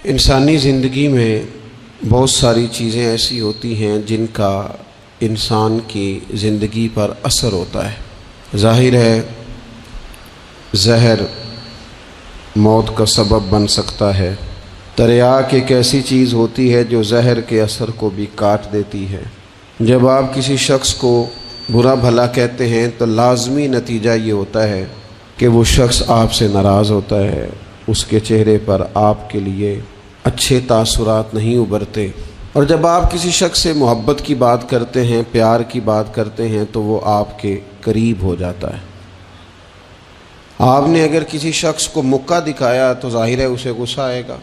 انسانی زندگی میں بہت ساری چیزیں ایسی ہوتی ہیں جن کا انسان کی زندگی پر اثر ہوتا ہے۔ ظاہر ہے زہر موت کا سبب بن سکتا ہے۔ تریاک ایک ایسی چیز ہوتی ہے جو زہر کے اثر کو بھی کاٹ دیتی ہے۔ جب آپ کسی شخص کو برا بھلا کہتے ہیں تو لازمی نتیجہ یہ ہوتا ہے کہ وہ شخص آپ سے ناراض ہوتا ہے، اس کے چہرے پر آپ کے لیے اچھے تاثرات نہیں ابھرتے۔ اور جب آپ کسی شخص سے محبت کی بات کرتے ہیں، پیار کی بات کرتے ہیں تو وہ آپ کے قریب ہو جاتا ہے۔ آپ نے اگر کسی شخص کو مکہ دکھایا تو ظاہر ہے اسے غصہ آئے گا،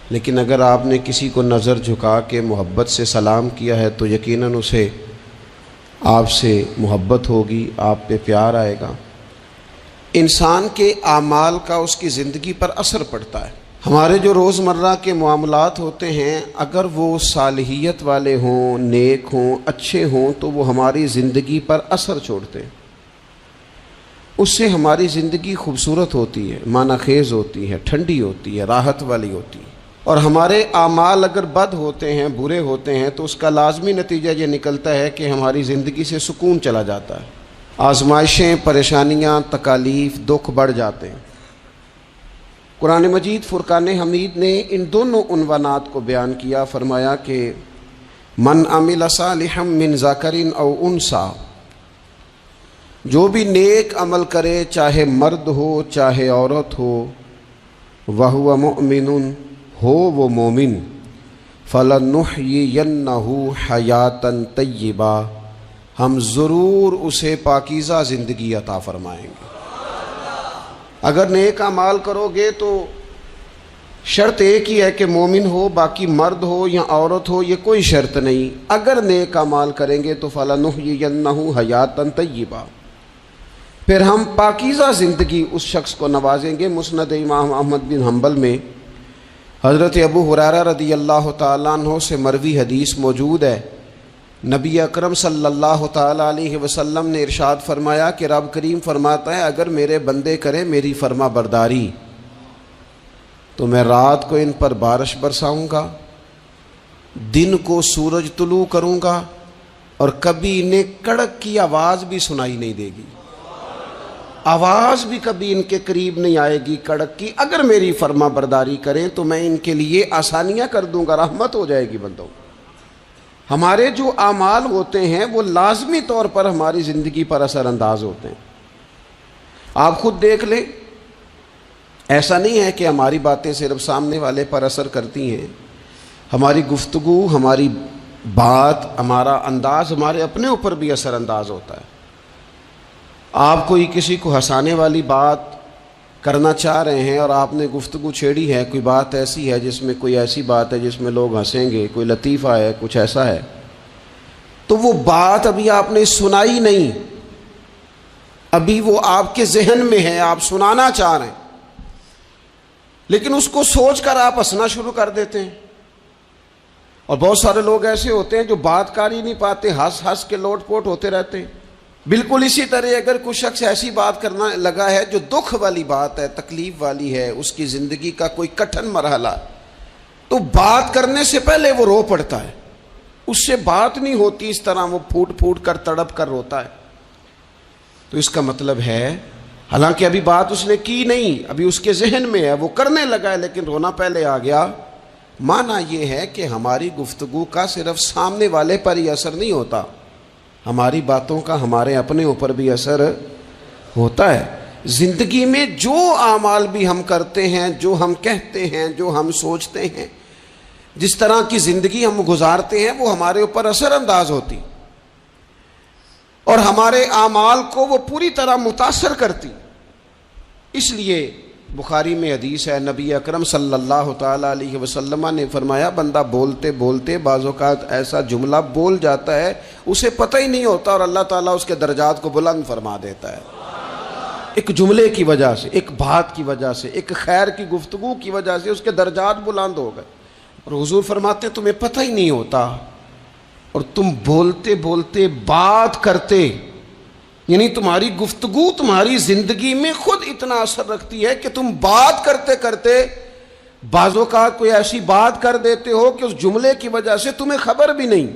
لیکن اگر آپ نے کسی کو نظر جھکا کے محبت سے سلام کیا ہے تو یقیناً اسے آپ سے محبت ہوگی، آپ پہ پیار آئے گا۔ انسان کے اعمال کا اس کی زندگی پر اثر پڑتا ہے۔ ہمارے جو روزمرہ کے معاملات ہوتے ہیں اگر وہ صالحیت والے ہوں، نیک ہوں، اچھے ہوں تو وہ ہماری زندگی پر اثر چھوڑتے ہیں۔ اس سے ہماری زندگی خوبصورت ہوتی ہے، معنی خیز ہوتی ہے، ٹھنڈی ہوتی ہے، راحت والی ہوتی ہے۔ اور ہمارے اعمال اگر بد ہوتے ہیں، برے ہوتے ہیں تو اس کا لازمی نتیجہ یہ نکلتا ہے کہ ہماری زندگی سے سکون چلا جاتا ہے، آزمائشیں، پریشانیاں، تکالیف، دکھ بڑھ جاتے ہیں۔ قرآن مجید فرقان حمید نے ان دونوں عنوانات کو بیان کیا، فرمایا کہ من عمل صالحا من ذکر او انثی، جو بھی نیک عمل کرے چاہے مرد ہو چاہے عورت ہو، وہو مؤمن، ہو وہ مومن، فَلَنُحْيِيَنَّهُ حَيَاةً طَيِّبَةً، ہم ضرور اسے پاکیزہ زندگی عطا فرمائیں گے۔ اگر نیک اعمال کرو گے تو شرط ایک ہی ہے کہ مومن ہو، باقی مرد ہو یا عورت ہو یہ کوئی شرط نہیں۔ اگر نیک اعمال کریں گے تو فَلَنُحْيِيَنَّهُ حَيَاةً طَيِّبَةً، پھر ہم پاکیزہ زندگی اس شخص کو نوازیں گے۔ مسند امام احمد بن حنبل میں حضرت ابو ہریرہ رضی اللہ تعالیٰ عنہ سے مروی حدیث موجود ہے، نبی اکرم صلی اللہ تعالیٰ علیہ وسلم نے ارشاد فرمایا کہ رب کریم فرماتا ہے اگر میرے بندے کریں میری فرما برداری تو میں رات کو ان پر بارش برساؤں گا، دن کو سورج طلوع کروں گا، اور کبھی انہیں کڑک کی آواز بھی سنائی نہیں دے گی، آواز بھی کبھی ان کے قریب نہیں آئے گی کڑک کی۔ اگر میری فرما برداری کریں تو میں ان کے لیے آسانیاں کر دوں گا، رحمت ہو جائے گی بندوں۔ ہمارے جو اعمال ہوتے ہیں وہ لازمی طور پر ہماری زندگی پر اثر انداز ہوتے ہیں۔ آپ خود دیکھ لیں، ایسا نہیں ہے کہ ہماری باتیں صرف سامنے والے پر اثر کرتی ہیں، ہماری گفتگو، ہماری بات، ہمارا انداز ہمارے اپنے اوپر بھی اثر انداز ہوتا ہے۔ آپ کوئی کسی کو ہنسانے والی بات کرنا چاہ رہے ہیں اور آپ نے گفتگو چھیڑی ہے، کوئی بات ایسی ہے جس میں کوئی ایسی بات ہے جس میں لوگ ہنسیں گے، کوئی لطیفہ ہے، کچھ ایسا ہے، تو وہ بات ابھی آپ نے سنائی نہیں، ابھی وہ آپ کے ذہن میں ہے، آپ سنانا چاہ رہے ہیں، لیکن اس کو سوچ کر آپ ہنسنا شروع کر دیتے ہیں۔ اور بہت سارے لوگ ایسے ہوتے ہیں جو بات کر ہی نہیں پاتے، ہنس ہنس کے لوٹ پوٹ ہوتے رہتے ہیں۔ بالکل اسی طرح اگر کوئی شخص ایسی بات کرنا لگا ہے جو دکھ والی بات ہے، تکلیف والی ہے، اس کی زندگی کا کوئی کٹھن مرحلہ، تو بات کرنے سے پہلے وہ رو پڑتا ہے، اس سے بات نہیں ہوتی، اس طرح وہ پھوٹ پھوٹ کر تڑپ کر روتا ہے۔ تو اس کا مطلب ہے حالانکہ ابھی بات اس نے کی نہیں، ابھی اس کے ذہن میں ہے، وہ کرنے لگا ہے لیکن رونا پہلے آ گیا۔ معنی یہ ہے کہ ہماری گفتگو کا صرف سامنے والے پر ہی اثر نہیں ہوتا، ہماری باتوں کا ہمارے اپنے اوپر بھی اثر ہوتا ہے۔ زندگی میں جو اعمال بھی ہم کرتے ہیں، جو ہم کہتے ہیں، جو ہم سوچتے ہیں، جس طرح کی زندگی ہم گزارتے ہیں وہ ہمارے اوپر اثر انداز ہوتی اور ہمارے اعمال کو وہ پوری طرح متاثر کرتی۔ اس لیے بخاری میں حدیث ہے، نبی اکرم صلی اللہ تعالیٰ علیہ وسلم نے فرمایا بندہ بولتے بولتے بعض اوقات ایسا جملہ بول جاتا ہے اسے پتہ ہی نہیں ہوتا اور اللہ تعالیٰ اس کے درجات کو بلند فرما دیتا ہے، ایک جملے کی وجہ سے، ایک بات کی وجہ سے، ایک خیر کی گفتگو کی وجہ سے اس کے درجات بلند ہو گئے۔ اور حضور فرماتے تمہیں پتہ ہی نہیں ہوتا اور تم بولتے بولتے بات کرتے، یعنی تمہاری گفتگو تمہاری زندگی میں خود اتنا اثر رکھتی ہے کہ تم بات کرتے کرتے بعض اوقات کوئی ایسی بات کر دیتے ہو کہ اس جملے کی وجہ سے تمہیں خبر بھی نہیں،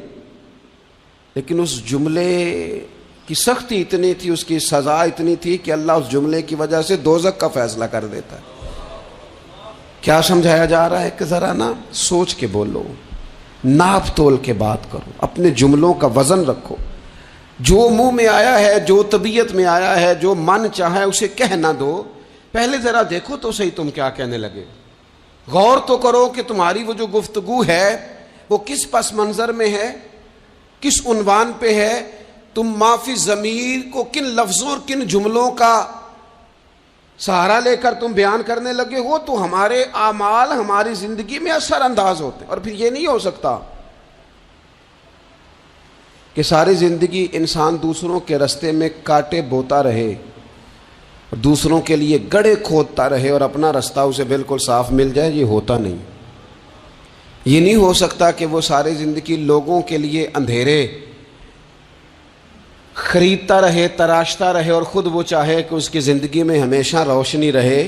لیکن اس جملے کی سختی اتنی تھی، اس کی سزا اتنی تھی کہ اللہ اس جملے کی وجہ سے دوزخ کا فیصلہ کر دیتا ہے۔ کیا سمجھایا جا رہا ہے کہ ذرا نا سوچ کے بولو، ناپ تول کے بات کرو، اپنے جملوں کا وزن رکھو، جو منہ میں آیا ہے، جو طبیعت میں آیا ہے، جو من چاہے اسے کہہ نہ دو، پہلے ذرا دیکھو تو صحیح تم کیا کہنے لگے، غور تو کرو کہ تمہاری وہ جو گفتگو ہے وہ کس پس منظر میں ہے، کس عنوان پہ ہے، تم معافی ضمیر کو کن لفظوں اور کن جملوں کا سہارا لے کر تم بیان کرنے لگے ہو، تو ہمارے اعمال ہماری زندگی میں اثر انداز ہوتے ہیں۔ اور پھر یہ نہیں ہو سکتا کہ ساری زندگی انسان دوسروں کے رستے میں کانٹے بوتا رہے اور دوسروں کے لیے گڑھے کھودتا رہے اور اپنا رستہ اسے بالکل صاف مل جائے، یہ ہوتا نہیں۔ یہ نہیں ہو سکتا کہ وہ ساری زندگی لوگوں کے لیے اندھیرے خریدتا رہے، تراشتا رہے، اور خود وہ چاہے کہ اس کی زندگی میں ہمیشہ روشنی رہے۔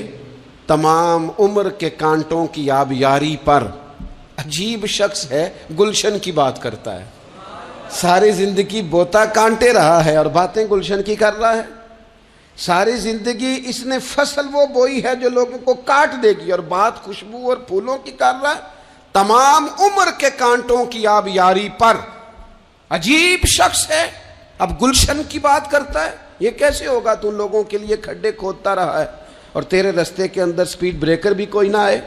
تمام عمر کے کانٹوں کی آبیاری پر عجیب شخص ہے، گلشن کی بات کرتا ہے، ساری زندگی بوتا کانٹے رہا ہے اور باتیں گلشن کی کر رہا ہے۔ ساری زندگی اس نے فصل وہ بوئی ہے جو لوگوں کو کاٹ دے گی، اور بات خوشبو اور پھولوں کی کر رہا ہے۔ تمام عمر کے کانٹوں کی آبیاری پر عجیب شخص ہے، اب گلشن کی بات کرتا ہے۔ یہ کیسے ہوگا؟ تو ان لوگوں کے لیے کھڈے کھودتا رہا ہے اور تیرے رستے کے اندر سپیڈ بریکر بھی کوئی نہ آئے،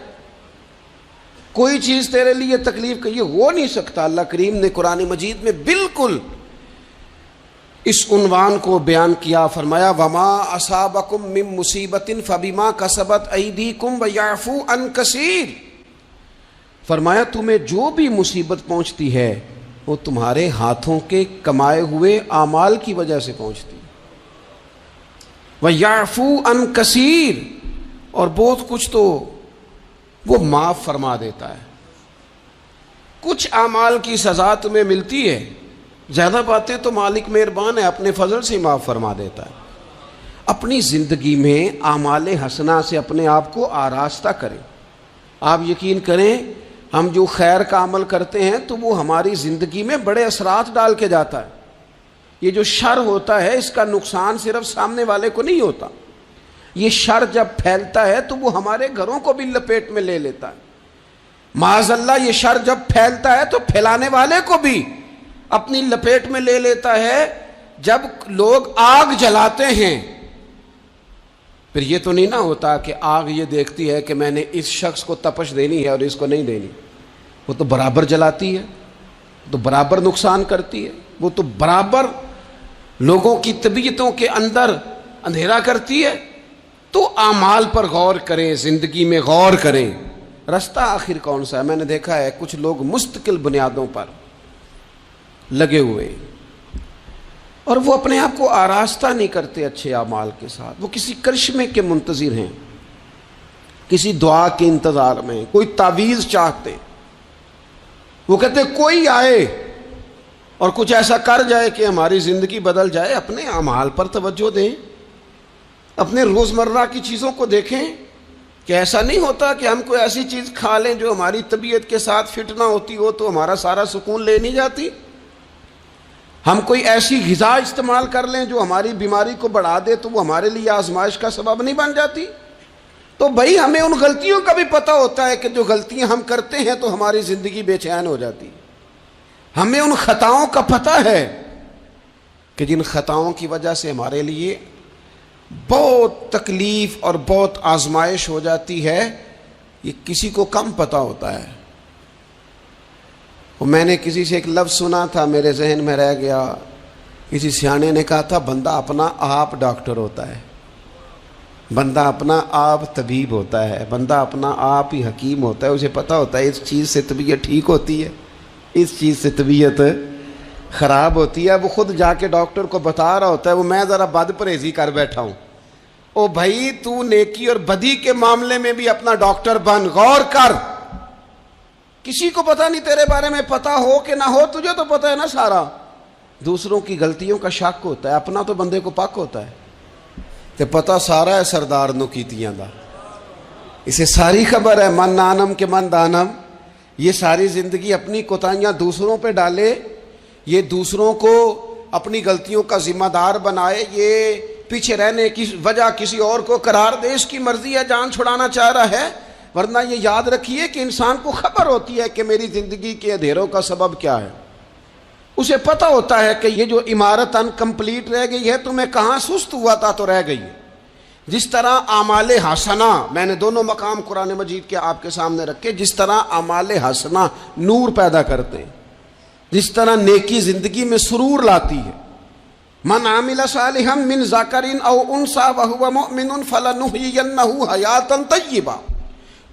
کوئی چیز تیرے لیے تکلیف کا، یہ ہو نہیں سکتا۔ اللہ کریم نے قرآن مجید میں بالکل اس عنوان کو بیان کیا، فرمایا وما اصابکم من مصیبت فبما کسبت ایدیکم ویعفو عن کثیر، فرمایا تمہیں جو بھی مصیبت پہنچتی ہے وہ تمہارے ہاتھوں کے کمائے ہوئے اعمال کی وجہ سے پہنچتی ہے۔ وَيَعْفُو عَنْ كَثِيرٍ، اور بہت کچھ تو وہ معاف فرما دیتا ہے۔ کچھ اعمال کی سزا تمہیں ملتی ہے، زیادہ باتیں تو مالک مہربان ہے، اپنے فضل سے معاف فرما دیتا ہے۔ اپنی زندگی میں اعمال حسنہ سے اپنے آپ کو آراستہ کریں۔ آپ یقین کریں، ہم جو خیر کا عمل کرتے ہیں تو وہ ہماری زندگی میں بڑے اثرات ڈال کے جاتا ہے۔ یہ جو شر ہوتا ہے اس کا نقصان صرف سامنے والے کو نہیں ہوتا، یہ شر جب پھیلتا ہے تو وہ ہمارے گھروں کو بھی لپیٹ میں لے لیتا ہے۔ معاذ اللہ یہ شر جب پھیلتا ہے تو پھیلانے والے کو بھی اپنی لپیٹ میں لے لیتا ہے۔ جب لوگ آگ جلاتے ہیں پھر یہ تو نہیں نہ ہوتا کہ آگ یہ دیکھتی ہے کہ میں نے اس شخص کو تپش دینی ہے اور اس کو نہیں دینی، وہ تو برابر جلاتی ہے، تو برابر نقصان کرتی ہے، وہ تو برابر لوگوں کی طبیعتوں کے اندر اندھیرا کرتی ہے۔ تو اعمال پر غور کریں، زندگی میں غور کریں، رستہ آخر کون سا ہے۔ میں نے دیکھا ہے کچھ لوگ مستقل بنیادوں پر لگے ہوئے اور وہ اپنے آپ کو آراستہ نہیں کرتے اچھے اعمال کے ساتھ، وہ کسی کرشمے کے منتظر ہیں، کسی دعا کے انتظار میں، کوئی تعویذ چاہتے، وہ کہتے کوئی آئے اور کچھ ایسا کر جائے کہ ہماری زندگی بدل جائے۔ اپنے اعمال پر توجہ دیں، اپنے روزمرہ کی چیزوں کو دیکھیں کہ ایسا نہیں ہوتا کہ ہم کوئی ایسی چیز کھا لیں جو ہماری طبیعت کے ساتھ فٹ نہ ہوتی ہو تو ہمارا سارا سکون لے نہیں جاتی، ہم کوئی ایسی غذا استعمال کر لیں جو ہماری بیماری کو بڑھا دے تو وہ ہمارے لیے آزمائش کا سبب نہیں بن جاتی۔ تو بھائی ہمیں ان غلطیوں کا بھی پتہ ہوتا ہے کہ جو غلطیاں ہم کرتے ہیں تو ہماری زندگی بے چین ہو جاتی، ہمیں ان خطاؤں کا پتہ ہے کہ جن خطاؤں کی وجہ سے ہمارے لیے بہت تکلیف اور بہت آزمائش ہو جاتی ہے، یہ کسی کو کم پتہ ہوتا ہے۔ میں نے کسی سے ایک لفظ سنا تھا، میرے ذہن میں رہ گیا، کسی سیانے نے کہا تھا بندہ اپنا آپ ڈاکٹر ہوتا ہے، بندہ اپنا آپ طبیب ہوتا ہے، بندہ اپنا آپ ہی حکیم ہوتا ہے، اسے پتہ ہوتا ہے اس چیز سے طبیعت ٹھیک ہوتی ہے، اس چیز سے طبیعت خراب ہوتی ہے۔ وہ خود جا کے ڈاکٹر کو بتا رہا ہوتا ہے، وہ میں ذرا بد پرہیزی کر بیٹھا ہوں۔ او بھائی تو نیکی اور بدی کے معاملے میں بھی اپنا ڈاکٹر بن، غور کر، کسی کو پتہ نہیں تیرے بارے میں، پتہ ہو کہ نہ ہو تجھے تو پتہ ہے نا سارا۔ دوسروں کی غلطیوں کا شک ہوتا ہے، اپنا تو بندے کو پاک ہوتا ہے۔ تے پتہ سارا ہے سردار نو کیتیاں دا، اسے ساری خبر ہے، من نانم کے من دانم. یہ ساری زندگی اپنی کوتاہیاں دوسروں پہ ڈالے، یہ دوسروں کو اپنی غلطیوں کا ذمہ دار بنائے، یہ پیچھے رہنے کی وجہ کسی اور کو قرار دے. اس کی مرضی ہے، جان چھڑانا چاہ رہا ہے. ورنہ یہ یاد رکھیے کہ انسان کو خبر ہوتی ہے کہ میری زندگی کے اندھیروں کا سبب کیا ہے. اسے پتہ ہوتا ہے کہ یہ جو عمارت انکمپلیٹ رہ گئی ہے تو میں کہاں سست ہوا تھا تو رہ گئی. جس طرح اعمال حسنہ، میں نے دونوں مقام قرآن مجید کے آپ کے سامنے رکھے، جس طرح اعمال حسنہ نور پیدا کرتے ہیں، جس طرح نیکی زندگی میں سرور لاتی ہے. من عامل صالحا من ذکر او انثی وهو مؤمن فلنحیینہ حیاتا طیبہ.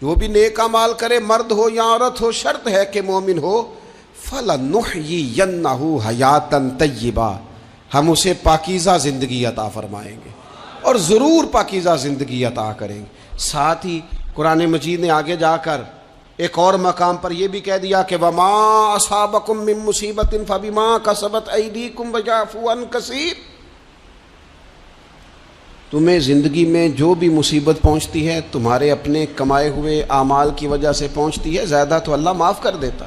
جو بھی نیک اعمال کرے، مرد ہو یا عورت ہو، شرط ہے کہ مومن ہو. فلنحیینہ حیاتا طیبہ، ہم اسے پاکیزہ زندگی عطا فرمائیں گے اور ضرور پاکیزہ زندگی عطا کریں گے. ساتھ ہی قرآن مجید نے آگے جا کر ایک اور مقام پر یہ بھی کہہ دیا کہ وَمَا أَصَابَكُم مِّن مُّصِيبَةٍ فَبِمَا كَسَبَتْ أَيْدِيكُمْ وَيَعْفُو عَن كَثِيرٍ. تمہیں زندگی میں جو بھی مصیبت پہنچتی ہے تمہارے اپنے کمائے ہوئے اعمال کی وجہ سے پہنچتی ہے، زیادہ تو اللہ معاف کر دیتا.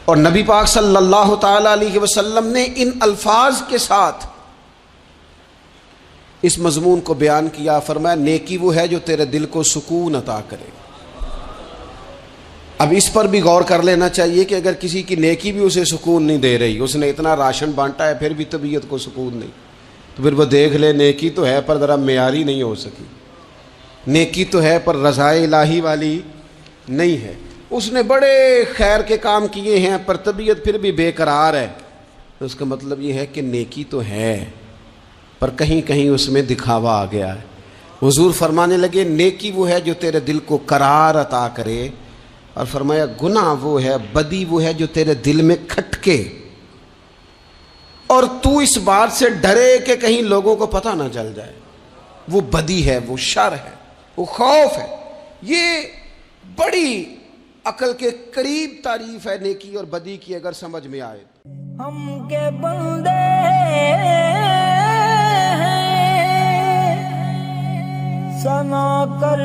اور نبی پاک صلی اللہ تعالی علیہ وسلم نے ان الفاظ کے ساتھ اس مضمون کو بیان کیا. فرمایا نیکی وہ ہے جو تیرے دل کو سکون عطا کرے. اب اس پر بھی غور کر لینا چاہیے کہ اگر کسی کی نیکی بھی اسے سکون نہیں دے رہی، اس نے اتنا راشن بانٹا ہے پھر بھی طبیعت کو سکون نہیں، تو پھر وہ دیکھ لے نیکی تو ہے پر ذرا معیاری نہیں ہو سکی، نیکی تو ہے پر رضائے الہی والی نہیں ہے. اس نے بڑے خیر کے کام کیے ہیں پر طبیعت پھر بھی بے قرار ہے. تو اس کا مطلب یہ ہے کہ نیکی تو ہے پر کہیں کہیں اس میں دکھاوا آ گیا ہے. حضور فرمانے لگے نیکی وہ ہے جو تیرے دل کو قرار عطا کرے، اور فرمایا گناہ وہ ہے، بدی وہ ہے جو تیرے دل میں کھٹکے اور تو اس بات سے ڈرے کہ کہیں لوگوں کو پتہ نہ چل جائے. وہ بدی ہے، وہ شر ہے، وہ خوف ہے. یہ بڑی عقل کے قریب تعریف ہے نیکی اور بدی کی اگر سمجھ میں آئے. ہم کے بندے سنا کر